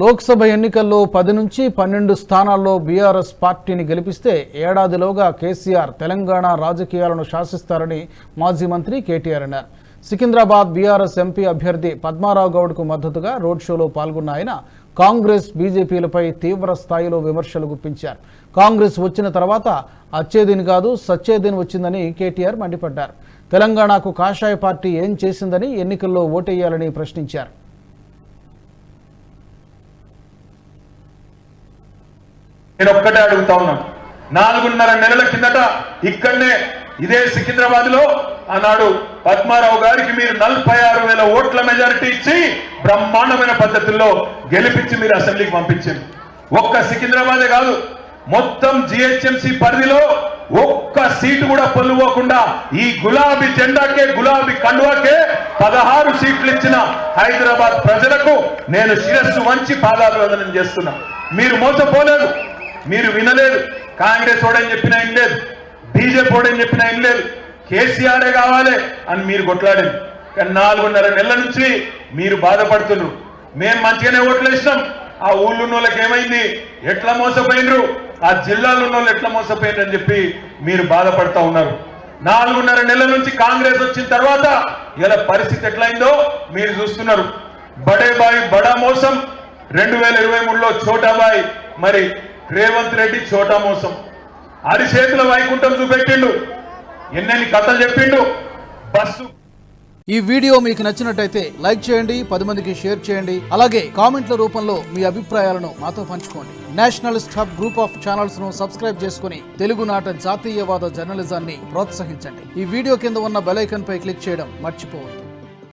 లోక్సభ ఎన్నికల్లో 10 నుంచి 12 స్థానాల్లో బీఆర్ఎస్ పార్టీని గెలిపిస్తే ఏడాదిలోగా కేసీఆర్ తెలంగాణ రాజకీయాలను శాసిస్తారని మాజీ మంత్రి కేటీఆర్ అన్నారు. సికింద్రాబాద్ బీఆర్ఎస్ ఎంపీ అభ్యర్థి పద్మారావు గౌడ్కు మద్దతుగా రోడ్ షోలో పాల్గొన్న ఆయన కాంగ్రెస్ బీజేపీలపై తీవ్ర స్థాయిలో విమర్శలు గుప్పించారు. కాంగ్రెస్ వచ్చిన తర్వాత అచ్చేదిని కాదు సచ్చేదిని వచ్చిందని కేటీఆర్ మండిపడ్డారు. తెలంగాణకు కాషాయ పార్టీ ఏం చేసిందని ఎన్నికల్లో ఓటేయాలని ప్రశ్నించారు. నేను ఒక్కటే అడుగుతా ఉన్నాను, 4.5 నెలల కిందట ఇక్కడనే ఇదే సికింద్రాబాద్ లో ఆనాడు పద్మారావు గారికి మీరు 46,000 ఓట్ల మెజారిటీ ఇచ్చి బ్రహ్మాండమైన పద్ధతుల్లో గెలిపించి మీరు అసెంబ్లీకి పంపించారు. ఒక్క సికింద్రాబాదే కాదు, మొత్తం జిహెచ్ఎంసీ పరిధిలో ఒక్క సీటు కూడా పొల్లుపోకుండా ఈ గులాబీ జెండాకే గులాబీ కండువాకే 16 సీట్లు ఇచ్చిన హైదరాబాద్ ప్రజలకు నేను శిరస్సు వంచి పాదాభివందనం చేస్తున్నా. మీరు మోసపోలేదు, మీరు వినలేదు. కాంగ్రెస్ ఓడని చెప్పినా ఏం లేదు, బీజేపీ ఓడని చెప్పినా ఏం లేదు, కేసీఆరే కావాలి అని మీరు కొట్లాడింది. కానీ 4.5 నెలల నుంచి మీరు బాధపడుతున్నారు. మేము మంచిగానే ఓట్లు వేసినాం, ఆ ఊళ్ళో ఉన్న వాళ్ళకి ఏమైంది, ఎట్లా మోసపోయినరు, ఆ జిల్లాలో ఉన్న వాళ్ళు ఎట్లా మోసపోయినరు అని చెప్పి మీరు బాధపడతా ఉన్నారు. 4.5 నెలల నుంచి కాంగ్రెస్ వచ్చిన తర్వాత ఇలా పరిస్థితి ఎట్లయిందో మీరు చూస్తున్నారు. బడే బాయ్ బడా మోసం, 2023లో చోటాబాయ్, మరి రేవంత్ రెడ్డి చోటా మోసం. అరిచేతుల వైకుంఠం చూపెట్టిండు, ఎన్నెన్ని కథలు చెప్పిండు. బస్సు ఈ వీడియో మీకు నచ్చినట్టయితే లైక్ చేయండి, 10 మందికి షేర్ చేయండి. అలాగే కామెంట్ల రూపంలో మీ అభిప్రాయాలను మాతో పంచుకోండి. Nationalist hub group of channels ను సబ్స్క్రైబ్ చేసుకుని తెలుగునాట జాతీయవాద జర్నలిజాన్ని ప్రోత్సహించండి. ఈ వీడియో కింద ఉన్న బెల్ ఐకాన్ పై క్లిక్ చేయడం మర్చిపోవద్దు.